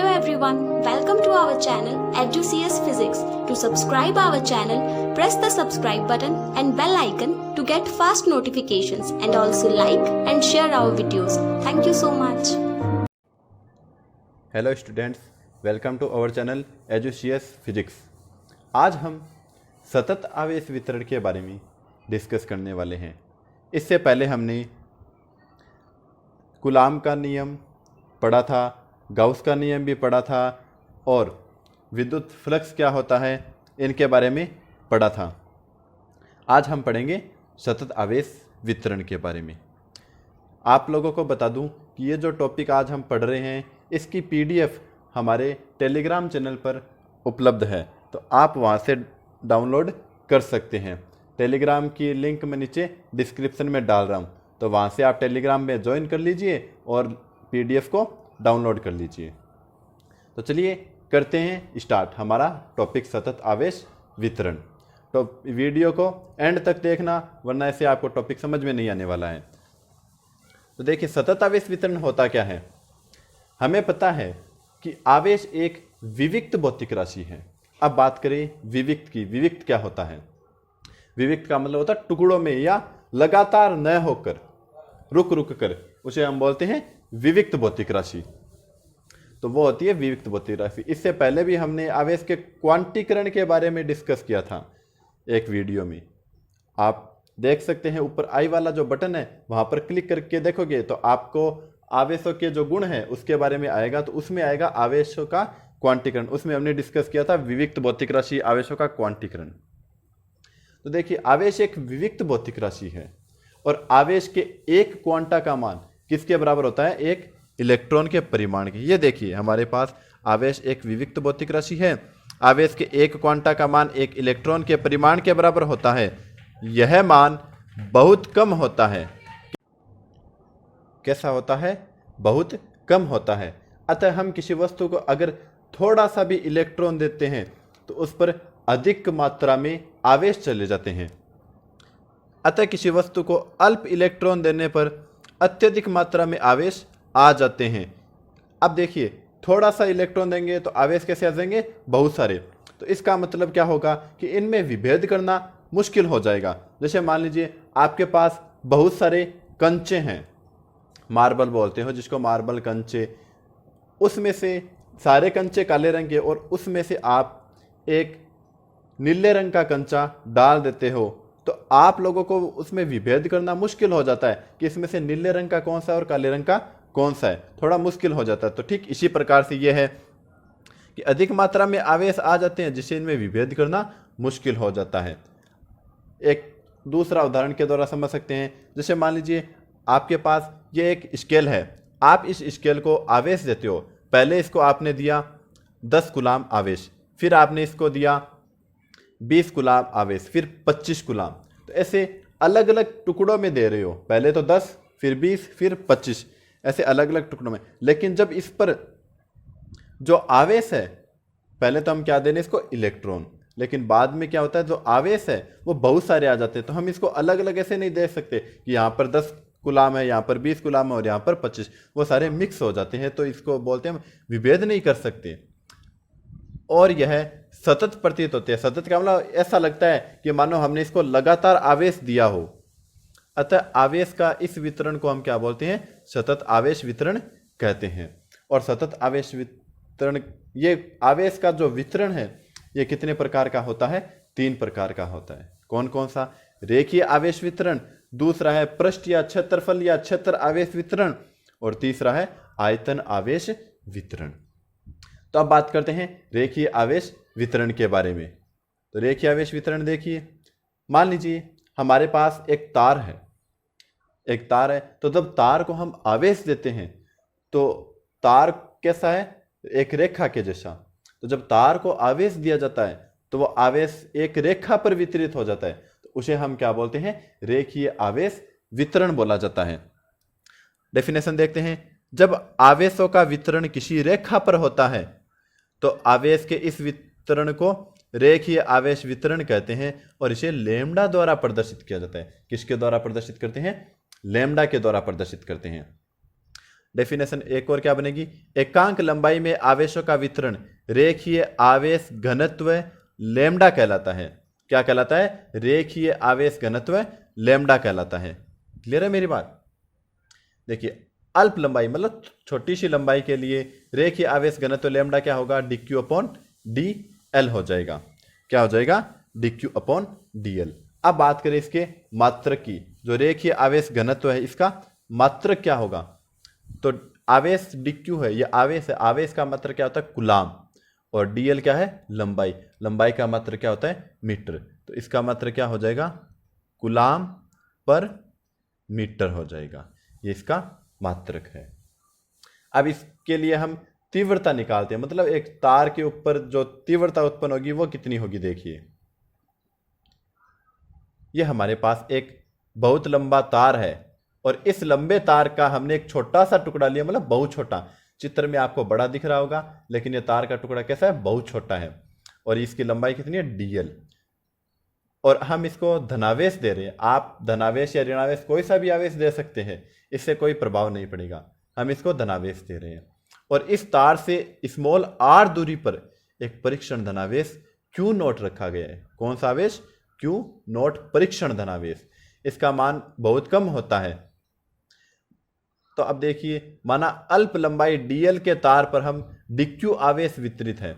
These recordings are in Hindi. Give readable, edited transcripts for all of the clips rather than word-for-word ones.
Hello everyone, welcome to our channel EduCS Physics. To subscribe our channel, press the subscribe button and bell icon to get fast notifications and also like and share our videos. Thank you so much. Hello students, welcome to our channel EduCS physics. आज हम सतत आवेश वितरण के बारे में डिस्कस करने वाले हैं। इससे पहले हमने कूलाम का नियम पढ़ा था, गाउस का नियम भी पढ़ा था और विद्युत फ्लक्स क्या होता है इनके बारे में पढ़ा था। आज हम पढ़ेंगे सतत आवेश वितरण के बारे में। आप लोगों को बता दूं कि ये जो टॉपिक आज हम पढ़ रहे हैं इसकी PDF हमारे टेलीग्राम चैनल पर उपलब्ध है, तो आप वहाँ से डाउनलोड कर सकते हैं। टेलीग्राम की लिंक मैं नीचे डिस्क्रिप्शन में डाल रहा हूँ, तो वहाँ से आप टेलीग्राम में ज्वाइन कर लीजिए और PDF को डाउनलोड कर लीजिए। तो चलिए करते हैं स्टार्ट हमारा टॉपिक सतत आवेश वितरण। तो वीडियो को एंड तक देखना, वरना ऐसे आपको टॉपिक समझ में नहीं आने वाला है। तो देखिए, सतत आवेश वितरण होता क्या है। हमें पता है कि आवेश एक विविक्त भौतिक राशि है। अब बात करें विविक्त की। विविक्त क्या होता है? विविक्त का मतलब होता है टुकड़ों में या लगातार न होकर, रुक रुक कर, उसे हम बोलते हैं विविक्त भौतिक राशि। तो वो होती है विविक्त भौतिक राशि। इससे पहले भी हमने आवेश के क्वांटीकरण के बारे में डिस्कस किया था एक वीडियो में। आप देख सकते हैं, ऊपर आई वाला जो बटन है वहां पर क्लिक करके देखोगे तो आपको आवेशों के जो गुण हैं उसके बारे में आएगा। तो उसमें आएगा आवेशों का क्वांटीकरण। उसमें हमने डिस्कस किया था विविक्त भौतिक राशि, आवेशों का क्वांटीकरण। तो देखिए, आवेश एक विविक्त भौतिक राशि है और आवेश के एक क्वांटा का मान किसके बराबर होता है? एक इलेक्ट्रॉन के परिमाण के। ये देखिए, हमारे पास आवेश एक विविक्त भौतिक राशि है। आवेश के एक क्वांटा का मान एक इलेक्ट्रॉन के परिमाण के बराबर होता है। यह मान बहुत कम होता है। कैसा होता है? बहुत कम होता है। अतः हम किसी वस्तु को अगर थोड़ा सा भी इलेक्ट्रॉन देते हैं तो उस पर अधिक मात्रा में आवेश चले जाते हैं। अतः किसी वस्तु को अल्प इलेक्ट्रॉन देने पर अत्यधिक मात्रा में आवेश आ जाते हैं। अब देखिए, थोड़ा सा इलेक्ट्रॉन देंगे तो आवेश कैसे आ जाएंगे? बहुत सारे। तो इसका मतलब क्या होगा कि इनमें विभेद करना मुश्किल हो जाएगा। जैसे मान लीजिए आपके पास बहुत सारे कंचे हैं, मार्बल बोलते हो जिसको, मार्बल कंचे। उसमें से सारे कंचे काले रंग के और उसमें से आप एक नीले रंग का कंचा डाल देते हो, तो आप लोगों को उसमें विभेद करना मुश्किल हो जाता है कि इसमें से नीले रंग का कौन सा है और काले रंग का कौन सा है। थोड़ा मुश्किल हो जाता है। तो ठीक इसी प्रकार से यह है कि अधिक मात्रा में आवेश आ जाते हैं जिससे इनमें विभेद करना मुश्किल हो जाता है। एक दूसरा उदाहरण के द्वारा समझ सकते हैं। जैसे मान लीजिए आपके पास ये एक स्केल है। आप इस स्केल को आवेश देते हो। पहले इसको आपने दिया 10 कूलाम आवेश, फिर आपने इसको दिया 20 कूलाम आवेश, फिर 25 कूलाम। तो ऐसे अलग अलग टुकड़ों में दे रहे हो। पहले तो 10, फिर 20, फिर 25, ऐसे अलग अलग टुकड़ों में। लेकिन जब इस पर जो आवेश है, पहले तो हम क्या देने इसको? इलेक्ट्रॉन। लेकिन बाद में क्या होता है, जो आवेश है वो बहुत सारे आ जाते हैं। तो हम इसको अलग अलग ऐसे नहीं दे सकते कि यहाँ पर 10 कूलाम है, यहाँ पर 20 कूलाम है और यहाँ पर 25। वो सारे मिक्स हो जाते हैं। तो इसको बोलते हैं हम विभेद नहीं कर सकते और यह सतत प्रतीत होते हैं। सतत का मतलब ऐसा लगता है कि मानो हमने इसको लगातार आवेश दिया हो। अतः आवेश का इस वितरण को हम क्या बोलते हैं? सतत आवेश वितरण कहते हैं। और सतत आवेश वितरण, ये आवेश का जो वितरण है ये कितने प्रकार का होता है? 3 प्रकार का होता है। कौन कौन सा? रेखीय आवेश वितरण, दूसरा है पृष्ठ या क्षेत्रफल या क्षेत्र आवेश वितरण, और तीसरा है आयतन आवेश वितरण। तो अब बात करते हैं रेखीय आवेश वितरण के बारे में। तो रेखीय आवेश वितरण देखिए, मान लीजिए हमारे पास एक तार है। एक तार है, तो जब तार को हम आवेश देते हैं तो तार कैसा है? एक रेखा के जैसा। तो जब तार को आवेश दिया जाता है तो वो आवेश एक रेखा पर वितरित हो जाता है। तो उसे हम क्या बोलते हैं? रेखीय आवेश वितरण बोला जाता है। डेफिनेशन देखते हैं। जब आवेशों का वितरण किसी रेखा पर होता है तो आवेश के इस वितरण को रेखीय आवेश वितरण कहते हैं और इसे लैम्डा द्वारा प्रदर्शित किया जाता है। किसके द्वारा प्रदर्शित करते हैं? लैम्डा के द्वारा प्रदर्शित करते हैं। डेफिनेशन एक और क्या बनेगी, एकांक लंबाई में आवेशों का वितरण रेखीय आवेश घनत्व लैम्डा कहलाता है। क्या कहलाता है, रेखीय आवेश घनत्व लैम्डा कहलाता है। क्लियर है मेरी बात। देखिए अल्प लंबाई मतलब छोटी सी लंबाई के लिए रेखीय आवेश घनत्व लैम्डा क्या होगा, dq अपॉन dl हो जाएगा। क्या हो जाएगा, dq अपॉन dl। अब बात करें इसके मात्रक की, जो रेखीय आवेश घनत्व है इसका मात्रक क्या होगा, तो आवेश dq है, ये आवेश है, आवेश का मात्रक क्या होता है कूलाम, और dl क्या है लंबाई, लंबाई का मात्रक क्या होता है मीटर, तो इसका मात्रक क्या हो जाएगा कूलाम पर मीटर हो जाएगा, ये इसका मात्रक है। अब इसके लिए हम तीव्रता निकालते हैं, मतलब एक तार के ऊपर जो तीव्रता उत्पन्न होगी वो कितनी होगी। देखिए ये हमारे पास एक बहुत लंबा तार है और इस लंबे तार का हमने एक छोटा सा टुकड़ा लिया, मतलब बहुत छोटा, चित्र में आपको बड़ा दिख रहा होगा लेकिन ये तार का टुकड़ा कैसा है, बहुत छोटा है, और इसकी लंबाई कितनी है dl, और हम इसको धनावेश दे रहे हैं। आप धनावेश या ऋणावेश कोई सा भी आवेश दे सकते हैं, इससे कोई प्रभाव नहीं पड़ेगा, हम इसको धनावेश दे रहे हैं। और इस तार से स्मॉल r दूरी पर एक परीक्षण धनावेश Q नोट रखा गया है। कौन सा आवेश, Q नोट परीक्षण धनावेश, इसका मान बहुत कम होता है। तो अब देखिए, माना अल्प लंबाई dl के तार पर हम dq आवेश वितरित है,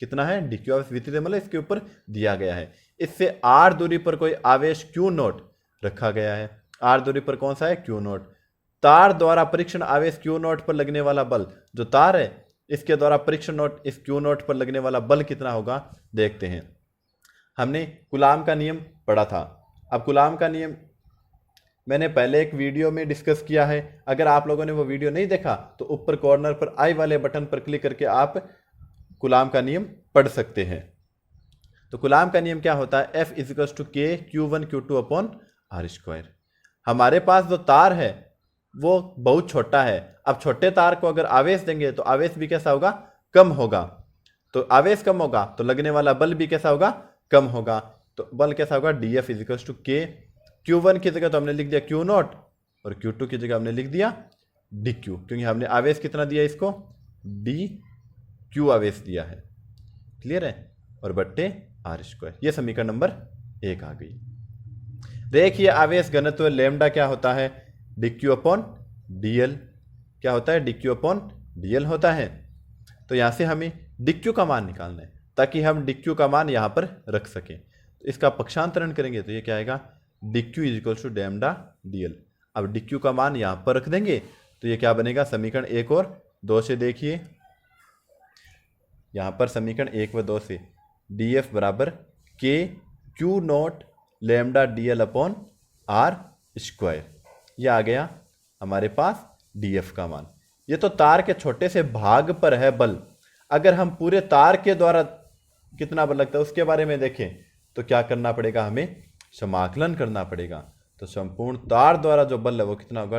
कितना है dq आवेश वितरित है, मतलब इसके ऊपर दिया गया है। इससे r दूरी पर कोई आवेश Q नोट रखा गया है, r दूरी पर कौन सा है Q नोट। तार द्वारा परीक्षण आवेश Q नोट पर लगने वाला बल, जो तार है इसके द्वारा परीक्षण नोट इस Q नोट पर लगने वाला बल कितना होगा, देखते हैं। हमने कूलाम का नियम पढ़ा था। अब कूलाम का नियम मैंने पहले एक वीडियो में डिस्कस किया है, अगर आप लोगों ने वो वीडियो नहीं देखा तो ऊपर कॉर्नर पर आई वाले बटन पर क्लिक करके आप कूलाम का नियम पढ़ सकते हैं। तो कूलाम का नियम क्या होता है, F = K Q1 Q2 upon r²। हमारे पास जो तार है वो बहुत छोटा है, अब छोटे तार को अगर आवेश देंगे तो आवेश भी कैसा होगा, कम होगा, तो आवेश कम होगा तो लगने वाला बल भी कैसा होगा, कम होगा, तो बल कैसा होगा dF = K। Q1 की जगह तो हमने लिख दिया Q नोट और Q2 की जगह हमने लिख दिया dQ, क्योंकि हमने आवेश कितना दिया इसको, dQ आवेश दिया है। क्लियर है, और बट्टे r²। ये समीकरण नंबर 1 आ गई। देखिए आवेश घनत्व लैम्डा क्या होता है, dQ अपॉन dl। क्या होता है, dQ अपॉन dl होता है। तो यहाँ से हमें dQ का मान निकालना है ताकि हम dQ का मान यहाँ पर रख सकें। तो इसका पक्षांतरण करेंगे तो ये क्या आएगा, dQ = लैम्डा dl। अब dQ का मान यहाँ पर रख देंगे तो ये क्या बनेगा, समीकरण 1 और 2 से देखिए, यहाँ पर समीकरण 1 व 2 से dF बराबर K Q note lambda dl upon r²। यह आ गया हमारे पास dF का मान। ये तो तार के छोटे से भाग पर है बल, अगर हम पूरे तार के द्वारा कितना बल लगता है उसके बारे में देखें तो क्या करना पड़ेगा, हमें समाकलन करना पड़ेगा। तो संपूर्ण तार द्वारा जो बल है वो कितना होगा,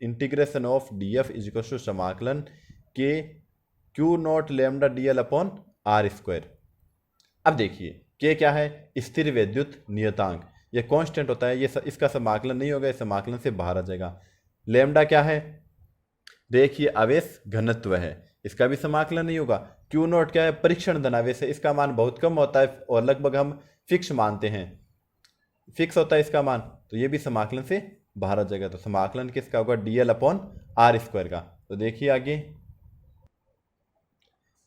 इंटीग्रेशन ऑफ dF = समाकलन K Q note lambda dl upon r²। अब देखिए K क्या है, स्थिर वैद्युत नियतांक, ये कांस्टेंट होता है, ये इसका समाकलन नहीं होगा, इस समाकलन से बाहर आ जाएगा। लैम्डा क्या है, रेखीय आवेश घनत्व है, इसका भी समाकलन नहीं होगा। Q नोट क्या है, परीक्षण धनावेश है, इसका मान बहुत कम होता है और लगभग हम फिक्स मानते हैं, फिक्स होता है इसका मान, तो ये भी समाकलन से बाहर आ जाएगा। तो समाकलन किसका होगा, dl अपॉन r² का। तो देखिए आगे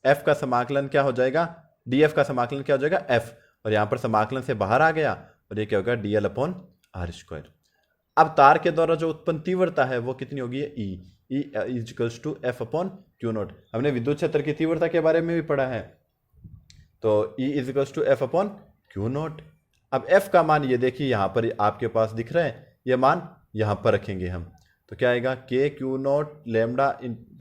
f का समाकलन क्या हो जाएगा, df का समाकलन क्या हो जाएगा f, और यहाँ पर समाकलन से बाहर आ गया और ये क्या होगा, dl अपॉन r²। अब तार के द्वारा जो उत्पन्न तीव्रता है वो कितनी होगी, E = F upon Q note. हमने विद्युत क्षेत्र की तीव्रता के बारे में भी पढ़ा है, तो E = F upon Q note. अब F का मान ये देखिए यहाँ पर आपके पास दिख रहा है, ये मान यहाँ पर रखेंगे हम, तो क्या आएगा, K Q नोट लैम्डा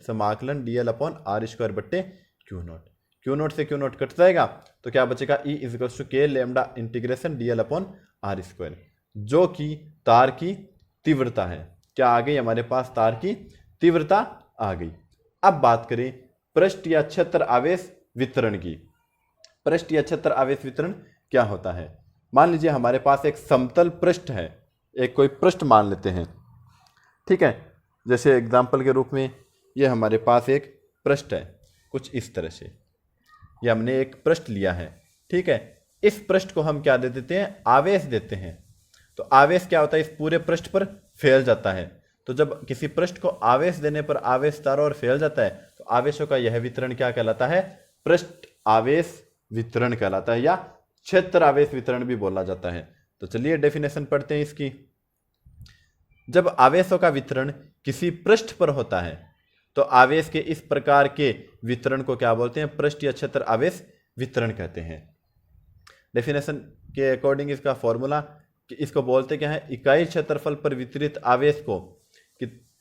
समाकलन dl अपॉन r² बट्टे Q नोट। Q नोट से Q नोट कट जाएगा तो क्या बचेगा, E = K lambda integration dl upon r², जो कि तार की तीव्रता है। क्या आ गई हमारे पास, तार की तीव्रता आ गई। अब बात करें पृष्ठ या क्षेत्र आवेश वितरण की। पृष्ठ या क्षेत्र आवेश वितरण क्या होता है, मान लीजिए हमारे पास एक समतल पृष्ठ है, एक कोई पृष्ठ मान लेते हैं, ठीक है। जैसे एग्जाम्पल के रूप में ये हमारे पास एक पृष्ठ है कुछ इस तरह से, ये हमने एक पृष्ठ लिया है, ठीक है। इस पृष्ठ को हम क्या दे देते हैं, आवेश देते हैं। तो आवेश क्या होता है, इस पूरे पृष्ठ पर फैल जाता है। तो जब किसी पृष्ठ को आवेश देने पर आवेश चारों ओर फैल जाता है तो आवेशों का यह वितरण क्या कहलाता है, पृष्ठ आवेश वितरण कहलाता है, या क्षेत्र आवेश वितरण भी बोला जाता है। तो चलिए डेफिनेशन पढ़ते हैं इसकी। जब आवेशों का वितरण किसी पृष्ठ पर होता है तो आवेश के इस प्रकार के वितरण को क्या बोलते हैं, पृष्ठ या क्षेत्र आवेश वितरण कहते हैं। डेफिनेशन के अकॉर्डिंग इसका फॉर्मूला कि इसको बोलते क्या है, इकाई क्षेत्रफल पर वितरित आवेश को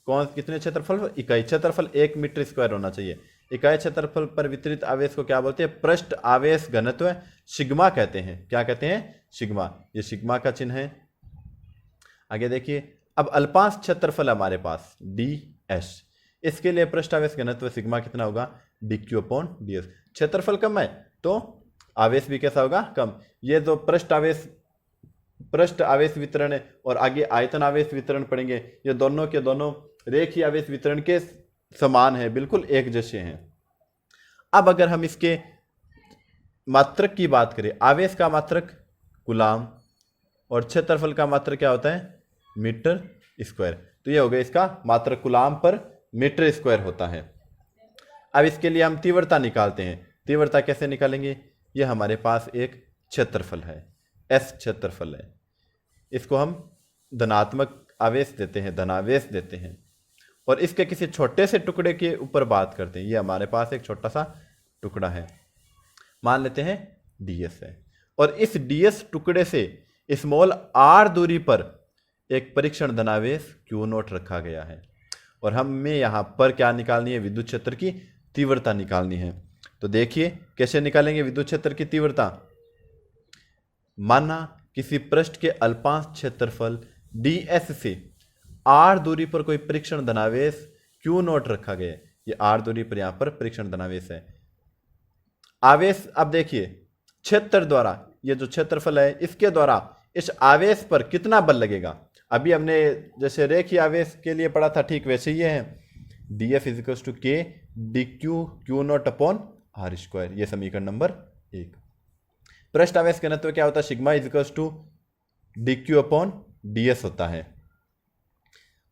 कितने क्षेत्रफल पर, इकाई क्षेत्रफल 1 मीटर स्क्वायर होना चाहिए। इकाई क्षेत्रफल पर वितरित आवेश को क्या बोलते हैं, पृष्ठ आवेश घनत्व सिग्मा कहते हैं। क्या कहते हैं, सिग्मा। ये सिग्मा का चिन्ह है। आगे देखिए, अब अल्पांश क्षेत्रफल हमारे पास ds, इसके लिए पृष्ठ आवेश घनत्व सिग्मा कितना होगा, dq/ds। क्षेत्रफल कम है तो आवेश भी कैसा होगा, कम। ये जो पृष्ठ आवेश वितरण है और आगे आयतन आवेश वितरण पढ़ेंगे, ये दोनों के दोनों रेखीय आवेश वितरण के समान है, बिल्कुल एक जैसे हैं। अब अगर हम इसके मात्रक की बात करें, आवेश का मात्रक कूलाम और क्षेत्रफल का मात्रक क्या होता है, मीटर स्क्वायर। तो ये हो गया इसका मात्रक, कूलाम पर मीटर स्क्वायर होता है। अब इसके लिए हम तीव्रता निकालते हैं। तीव्रता कैसे निकालेंगे, ये हमारे पास एक क्षेत्रफल है, S क्षेत्रफल है। इसको हम धनात्मक आवेश देते हैं, धनावेश देते हैं, और इसके किसी छोटे से टुकड़े के ऊपर बात करते हैं। ये हमारे पास एक छोटा सा टुकड़ा है, मान लेते हैं ds है, और इस ds टुकड़े से स्मॉल r दूरी पर एक परीक्षण धनावेश Q0 रखा गया है, और हमें यहाँ पर क्या निकालनी है, विद्युत क्षेत्र की तीव्रता निकालनी है। तो देखिए कैसे निकालेंगे विद्युत क्षेत्र की तीव्रता। माना किसी पृष्ठ के अल्पांश क्षेत्रफल ds से r दूरी पर कोई परीक्षण धनावेश Q0 रखा गया है। ये r दूरी पर यहाँ पर परीक्षण धनावेश है। आवेश, अब देखिए क्षेत्र द्वारा, ये जो क्षेत्रफल है इसके द्वारा इस आवेश पर कितना बल लगेगा। अभी हमने जैसे रेखीय आवेश के लिए पढ़ा था, ठीक वैसे ही है, dF = k dq/r²। ये समीकरण नंबर 1। पृष्ठ आवेश घनत्व क्या होता है, सिग्मा = dq/ds होता है।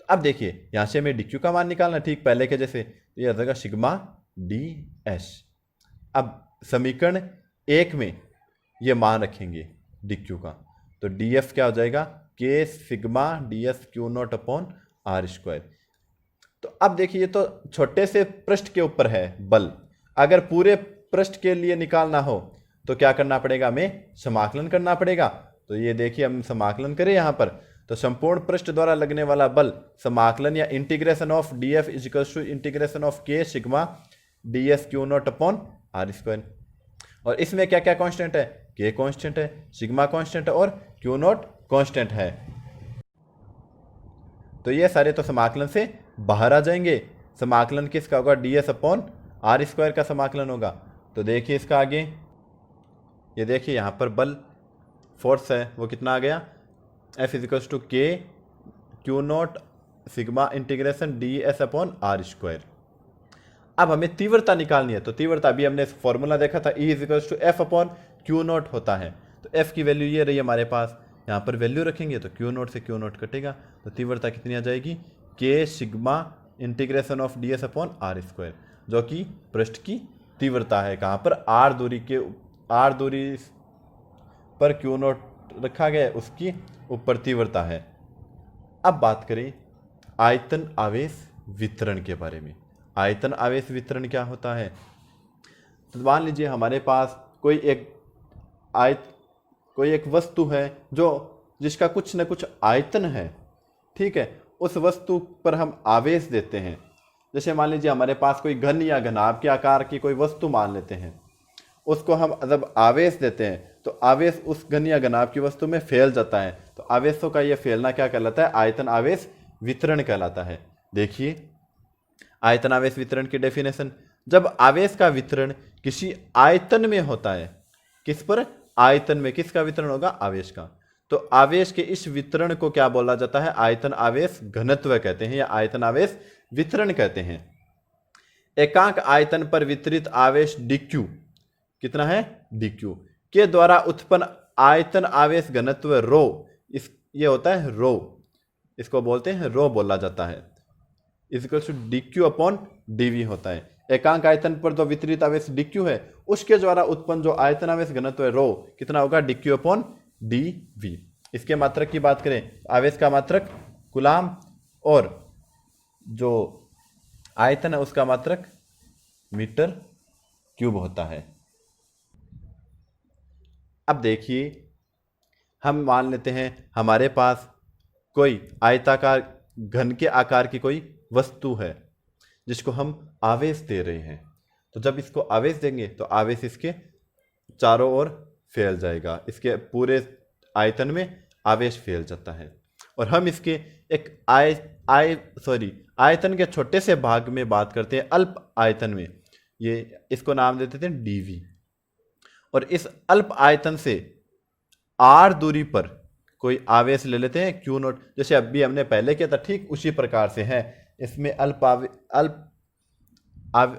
तो अब देखिए यहां से हमें dq का मान निकालना, ठीक पहले के जैसे, तो ये आ जाएगा सिग्मा ds। अब समीकरण 1 में ये मान रखेंगे dq का, तो dF क्या हो जाएगा, k सिग्मा ds Q0/r²। तो अब देखिए ये तो छोटे से पृष्ठ के ऊपर है बल, अगर पूरे पृष्ठ के लिए निकालना हो तो क्या करना पड़ेगा, हमें समाकलन करना पड़ेगा। तो ये देखिए हम समाकलन करें यहाँ पर, तो संपूर्ण पृष्ठ द्वारा लगने वाला बल समाकलन या integration of dF = integration of k sigma ds Q0/r²। और इसमें क्या क्या कांस्टेंट है, k कांस्टेंट है, सिग्मा कांस्टेंट है और Q0 कांस्टेंट है। तो ये सारे तो समाकलन से बाहर आ जाएंगे। समाकलन किसका होगा, ds/r² का समाकलन होगा। तो देखिए इसका आगे, ये देखिए यहाँ पर बल फोर्स है वो कितना आ गया, F = k Q0 sigma integration ds/r²। अब हमें तीव्रता निकालनी है, तो तीव्रता अभी हमने फॉर्मूला देखा था, E = F/Q0 होता है। तो F की वैल्यू ये रही हमारे पास, यहाँ पर वैल्यू रखेंगे तो Q0 से Q0 कटेगा, तो तीव्रता कितनी आ जाएगी, k sigma integration of ds/r², जो कि पृष्ठ की तीव्रता है। कहाँ पर, r दूरी पर Q0 रखा गया है, उसकी ऊपर तीव्रता है। अब बात करें आयतन आवेश वितरण के बारे में। आयतन आवेश वितरण क्या होता है, तो मान लीजिए हमारे पास कोई एक वस्तु है जिसका कुछ न कुछ आयतन है, ठीक है। उस वस्तु पर हम आवेश देते हैं। जैसे मान लीजिए हमारे पास कोई घन या घनाभ के आकार की कोई वस्तु मान लेते हैं, उसको हम जब आवेश देते हैं तो आवेश उस घन या घनाभ की वस्तु में फैल जाता है। तो आवेशों का यह फैलना क्या कहलाता है, आयतन आवेश वितरण कहलाता है। देखिए आयतन आवेश वितरण की डेफिनेशन, जब आवेश का वितरण किसी आयतन में होता है, किस पर, आयतन में, किसका वितरण होगा, आवेश का, तो आवेश के इस वितरण को क्या बोला जाता है, आयतन आवेश घनत्व कहते हैं या आयतन आवेश वितरण कहते हैं। एकांक आयतन पर वितरित आवेश dq कितना है dq के द्वारा उत्पन्न आयतन आवेश घनत्व रो, इस ये होता है रो, इसको बोलते हैं रो बोला जाता है, equals to dq upon dv होता है। एकांक आयतन पर जो वितरित आवेश dq है उसके द्वारा उत्पन्न जो आयतन आवेश घनत्व है रो कितना होगा dq अपॉन dv। इसके मात्रक की बात करें, आवेश का मात्रक कूलाम और जो आयतन है उसका मात्रक मीटर क्यूब होता है। अब देखिए, हम मान लेते हैं हमारे पास कोई आयताकार घन के आकार की कोई वस्तु है जिसको हम आवेश दे रहे हैं। तो जब इसको आवेश देंगे तो आवेश इसके चारों ओर फैल जाएगा, इसके पूरे आयतन में आवेश फैल जाता है। और हम इसके एक आयतन के छोटे से भाग में बात करते हैं, अल्प आयतन में, ये इसको नाम देते थे dv। और इस अल्प आयतन से r दूरी पर कोई आवेश ले लेते हैं q नॉट, जैसे अभी हमने पहले किया था ठीक उसी प्रकार से है। इसमें अल्प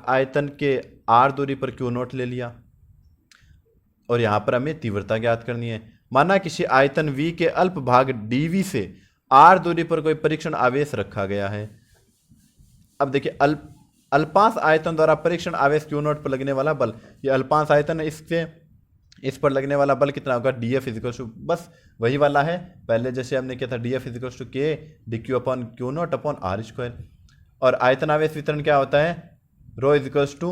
आयतन के r दूरी पर q नॉट ले लिया और यहाँ पर हमें तीव्रता ज्ञात करनी है। माना किसी आयतन v के अल्प भाग dv से r दूरी पर कोई परीक्षण आवेश रखा गया है। अब देखिए, अल्पांश आयतन द्वारा परीक्षण आवेश q नॉट पर लगने वाला बल, ये अल्पांश आयतन है, इससे इस पर लगने वाला बल कितना होगा dF इजिकल्स टू, बस वही वाला है पहले जैसे हमने किया था, dF इजिकल्स to k dq upon q naught upon r square. और आयतन आवेश वितरण क्या होता है, rho is equals to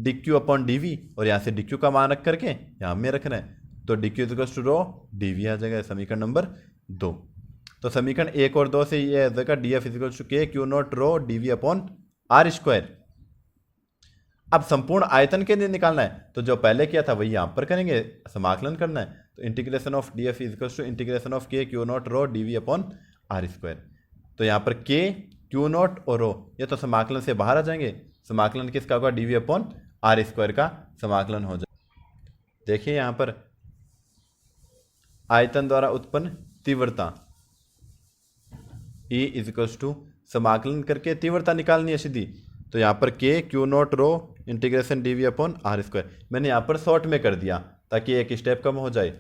dq upon dv, और यहाँ से dq का मान रख करके यहाँ में रखना है, तो dq equals to rho dv आ जाएगा, समीकरण नंबर 2। तो समीकरण 1 और 2 से ये आ जाएगा dF इजिकल्स to k q naught rho dv upon r square. अब संपूर्ण आयतन के लिए निकालना है तो जो पहले किया था वही यहाँ पर करेंगे, समाकलन करना है। तो integration of dF इजिकल्स to integration of k q naught rho dv upon r square. तो यहाँ पर k q नॉट और रो ये तो समाकलन से बाहर आ जाएंगे, समाकलन किसका होगा dv अपॉन r स्क्वायर का समाकलन हो जाए। देखिए यहाँ पर आयतन द्वारा उत्पन्न तीव्रता E इजिकल्स टू समाकलन करके तीव्रता निकालनी है सीधी, तो यहाँ पर k q naught rho integration dv upon r square मैंने यहाँ पर शॉर्ट में कर दिया ताकि एक स्टेप कम हो जाए,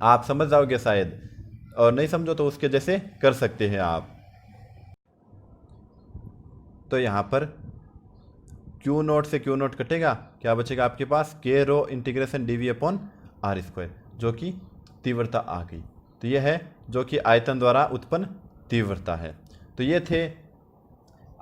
आप समझ जाओगे शायद, और नहीं समझो तो उसके जैसे कर सकते हैं आप। तो यहाँ पर q नॉट से q नॉट कटेगा, क्या बचेगा आपके पास k rho integration dv upon r square, जो कि तीव्रता आ गई। तो यह है जो कि आयतन द्वारा उत्पन्न तीव्रता है। तो ये थे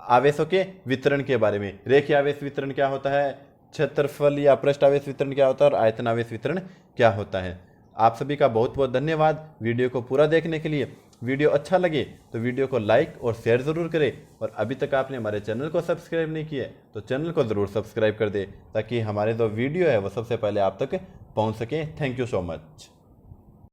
आवेशों के वितरण के बारे में। रेखीय आवेश वितरण क्या होता है, क्षेत्रफल या पृष्ठ आवेश वितरण क्या होता है, और आयतन आवेश वितरण क्या होता है। आप सभी का बहुत बहुत धन्यवाद वीडियो को पूरा देखने के लिए। वीडियो अच्छा लगे तो वीडियो को लाइक और शेयर ज़रूर करें, और अभी तक आपने हमारे चैनल को सब्सक्राइब नहीं किया तो चैनल को ज़रूर सब्सक्राइब कर दें ताकि हमारे जो वीडियो है वो सबसे पहले आप तक पहुंच सके। Thank you so much.